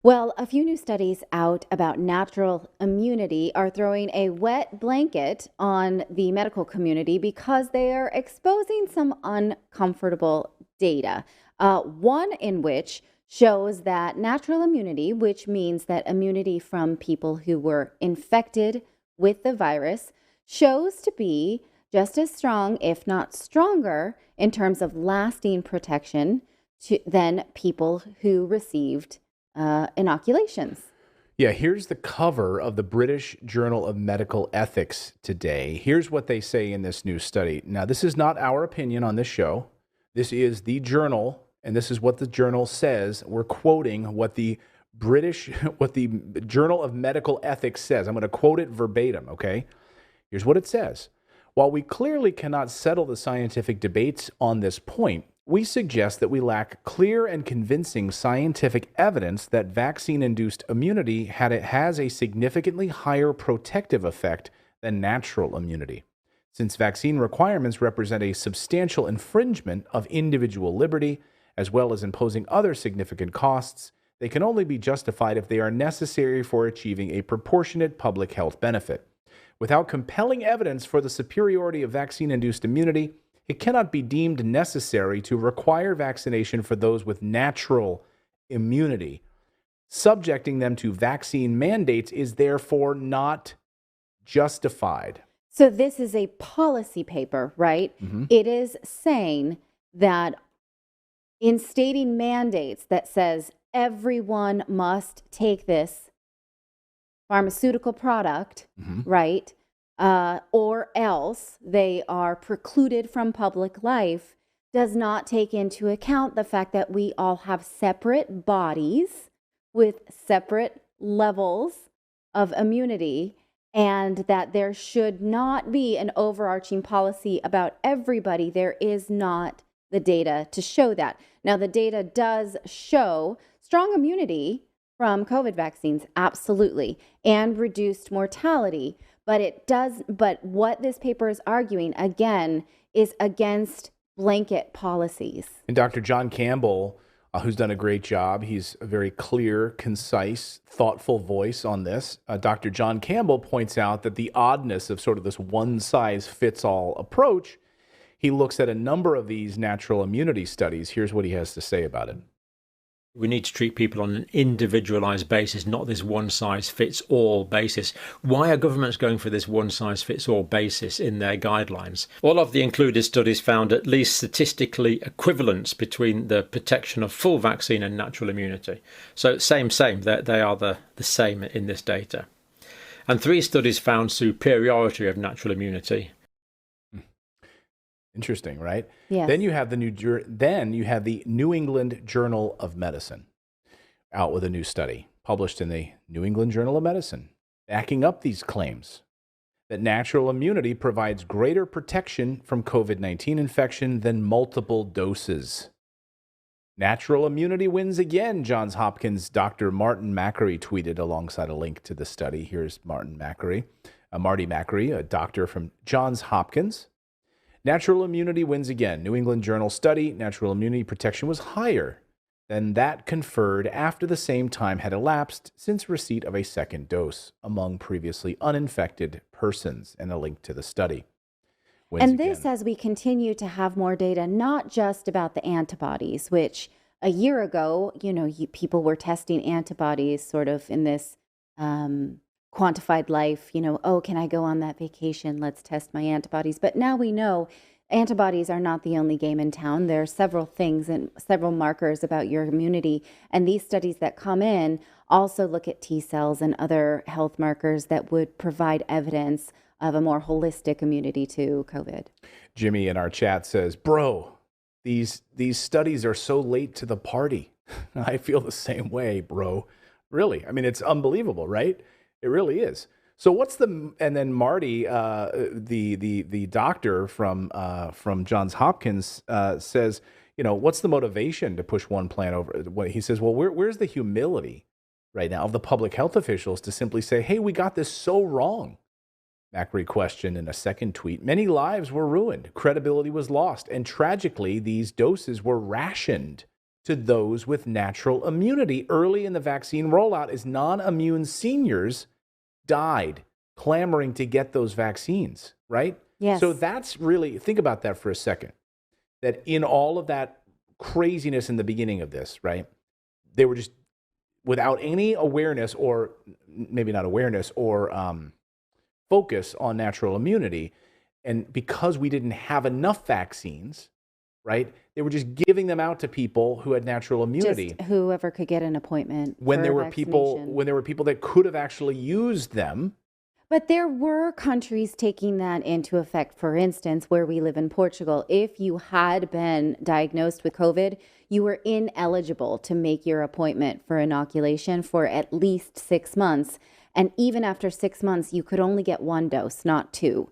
Well, a few new studies out about natural immunity are throwing a wet blanket on the medical community because they are exposing some uncomfortable data. One in which shows that natural immunity, which means that immunity from people who were infected with the virus, shows to be just as strong, if not stronger, in terms of lasting protection than people who received inoculations. Yeah, here's the cover of the British Journal of Medical Ethics today. Here's what they say in this new study. Now, this is not our opinion on this show. This is the journal, and this is what the journal says. We're quoting what what the Journal of Medical Ethics says. I'm going to quote it verbatim, okay? Here's what it says. While we clearly cannot settle the scientific debates on this point, we suggest that we lack clear and convincing scientific evidence that vaccine-induced immunity has a significantly higher protective effect than natural immunity. Since vaccine requirements represent a substantial infringement of individual liberty, as well as imposing other significant costs, they can only be justified if they are necessary for achieving a proportionate public health benefit. Without compelling evidence for the superiority of vaccine-induced immunity, it cannot be deemed necessary to require vaccination for those with natural immunity. Subjecting them to vaccine mandates is therefore not justified. So, this is a policy paper, right? Mhm. It is saying that in stating mandates that says everyone must take this pharmaceutical product, Mhm. right? Or else they are precluded from public life, does not take into account the fact that we all have separate bodies with separate levels of immunity, and that there should not be an overarching policy about everybody. There is not the data to show that. Now, the data does show strong immunity from COVID vaccines, absolutely, and reduced mortality. But what this paper is arguing again is against blanket policies. And Dr. John Campbell, who's done a great job, he's a very clear, concise, thoughtful voice on this. Dr. John Campbell points out that the oddness of sort of this one-size-fits-all approach, he looks at a number of these natural immunity studies. Here's what he has to say about it. We need to treat people on an individualized basis, not this one-size-fits-all basis. Why are governments going for this one-size-fits-all basis in their guidelines? All of the included studies found at least statistically equivalence between the protection of full vaccine and natural immunity. So same, they are the same in this data. And 3 studies found superiority of natural immunity. Interesting, right? Yes. Then you have the New England Journal of Medicine out with a new study published in the New England Journal of Medicine, backing up these claims that natural immunity provides greater protection from COVID-19 infection than multiple doses. Natural immunity wins again, Johns Hopkins Dr. Martin Makary tweeted alongside a link to the study. Here's Marty Makary, a doctor from Johns Hopkins. Natural immunity wins again. New England Journal study, natural immunity protection was higher than that conferred after the same time had elapsed since receipt of a second dose among previously uninfected persons, and a link to the study. And this as we continue to have more data, not just about the antibodies, which a year ago, people were testing antibodies sort of in this quantified life, oh, can I go on that vacation? Let's test my antibodies. But now we know antibodies are not the only game in town. There are several things and several markers about your immunity. And these studies that come in also look at T cells and other health markers that would provide evidence of a more holistic immunity to COVID. Jimmy in our chat says, bro, these studies are so late to the party. I feel the same way, bro. Really. I mean, it's unbelievable, right? It really is. So and then Marty, the doctor from Johns Hopkins says, what's the motivation to push one plan over? He says, well, where's the humility right now of the public health officials to simply say, hey, we got this so wrong? Macri questioned in a second tweet. Many lives were ruined, credibility was lost, and tragically, these doses were rationed to those with natural immunity early in the vaccine rollout as non-immune seniors died clamoring to get those vaccines, right? Yes. So that's really, think about that for a second, that in all of that craziness in the beginning of this, right, they were just without any awareness, or maybe not awareness, or focus on natural immunity. And because we didn't have enough vaccines, right, they were just giving them out to people who had natural immunity. Just whoever could get an appointment When for there a were people, vaccination. when there were people that could have actually used them. But there were countries taking that into effect. For instance, where we live in Portugal, if you had been diagnosed with COVID, you were ineligible to make your appointment for inoculation for at least 6 months. And even after 6 months, you could only get one dose, not two,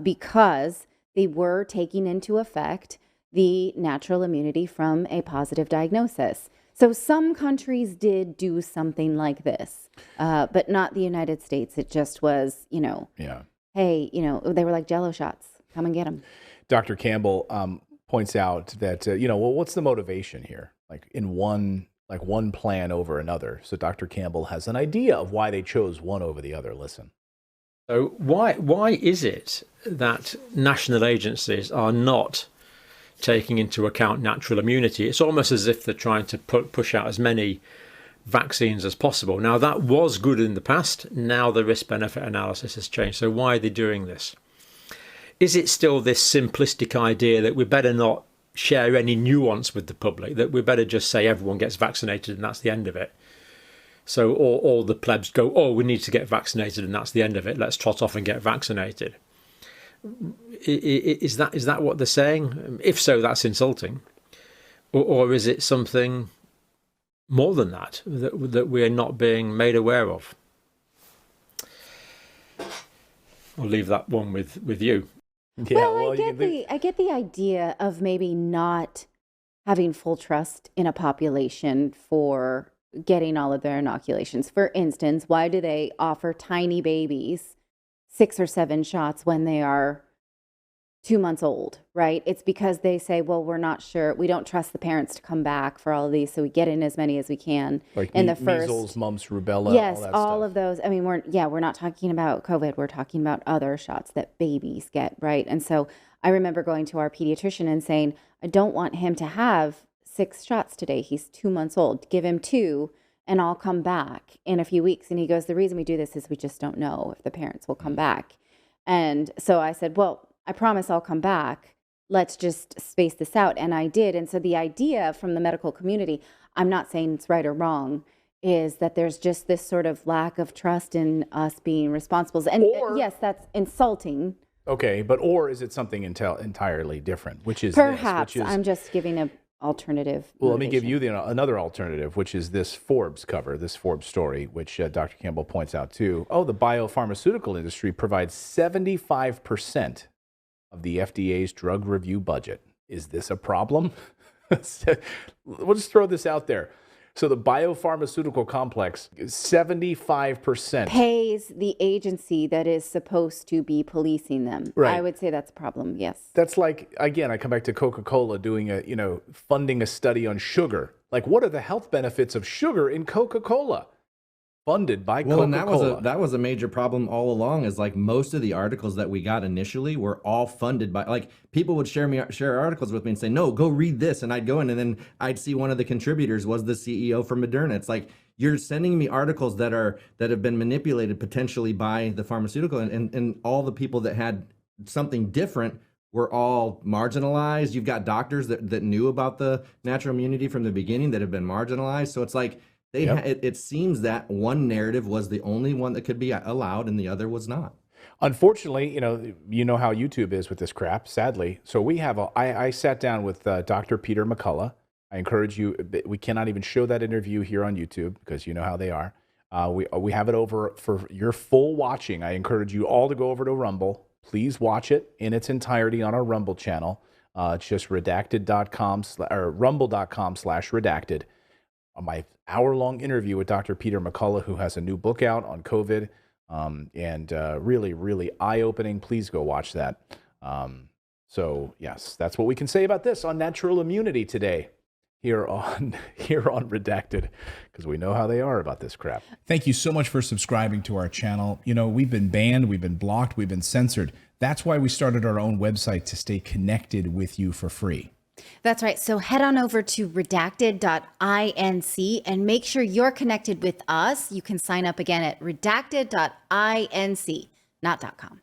because they were taking into effect the natural immunity from a positive diagnosis. So some countries did do something like this, but not the United States. It just was, Yeah. Hey, they were like Jello shots. Come and get them. Dr. Campbell points out that, well, what's the motivation here? Like one plan over another. So Dr. Campbell has an idea of why they chose one over the other. Listen. So why is it that national agencies are not taking into account natural immunity? It's almost as if they're trying to push out as many vaccines as possible. Now, that was good in the past. Now the risk-benefit analysis has changed. So why are they doing this? Is it still this simplistic idea that we better not share any nuance with the public, that we better just say everyone gets vaccinated and that's the end of it? So all the plebs go, oh, we need to get vaccinated and that's the end of it. Let's trot off and get vaccinated. Is that what they're saying? If so, that's insulting. Or is it something more than that we're not being made aware of? I'll leave that one with you. Yeah, Well, I get the idea of maybe not having full trust in a population for getting all of their inoculations. For instance, why do they offer tiny babies 6 or 7 shots when they are 2 months old, right? It's because they say, well, we're not sure. We don't trust the parents to come back for all of these, so we get in as many as we can. Like in the first measles, mumps, rubella, yes, all that all stuff. of those. I mean, we're not talking about COVID. We're talking about other shots that babies get, right? And so I remember going to our pediatrician and saying, I don't want him to have 6 shots today. He's 2 months old. Give him 2 and I'll come back in a few weeks. And he goes, the reason we do this is we just don't know if the parents will come back. And so I said, well, I promise I'll come back. Let's just space this out. And I did. And so the idea from the medical community, I'm not saying it's right or wrong, is that there's just this sort of lack of trust in us being responsible. And yes, that's insulting. Okay, but or is it something entirely different? Which is perhaps this, which is, I'm just giving an alternative. Well, let me give you another alternative, which is this Forbes cover, this Forbes story, which Dr. Campbell points out too. Oh, the biopharmaceutical industry provides 75% of the FDA's drug review budget. Is this a problem? We'll just throw this out there. So the biopharmaceutical complex, 75% pays the agency that is supposed to be policing them. Right. I would say that's a problem. Yes. That's like, again, I come back to Coca-Cola doing funding a study on sugar. Like, what are the health benefits of sugar in Coca-Cola? Funded by Coca-Cola. And that was a major problem all along, is like most of the articles that we got initially were all funded by, like, people would share articles with me and say, no, go read this. And I'd go in and then I'd see one of the contributors was the CEO from Moderna. It's like, you're sending me articles that have been manipulated potentially by the pharmaceutical, and all the people that had something different were all marginalized. You've got doctors that knew about the natural immunity from the beginning that have been marginalized. So it's like, it seems that one narrative was the only one that could be allowed and the other was not. Unfortunately, you know how YouTube is with this crap, sadly. So we have I sat down with Dr. Peter McCullough. I encourage you, we cannot even show that interview here on YouTube because you know how they are. We have it over for your full watching. I encourage you all to go over to Rumble. Please watch it in its entirety on our Rumble channel. It's just redacted.com or rumble.com/redacted. My hour-long interview with Dr. Peter McCullough, who has a new book out on COVID, and really, really eye-opening. Please go watch that. So, yes, that's what we can say about this on natural immunity today. here on Redacted, because we know how they are about this crap. Thank you so much for subscribing to our channel. You know, we've been banned, we've been blocked, we've been censored. That's why we started our own website, to stay connected with you for free. That's right. So head on over to redacted.inc and make sure you're connected with us. You can sign up again at redacted.inc, not .com.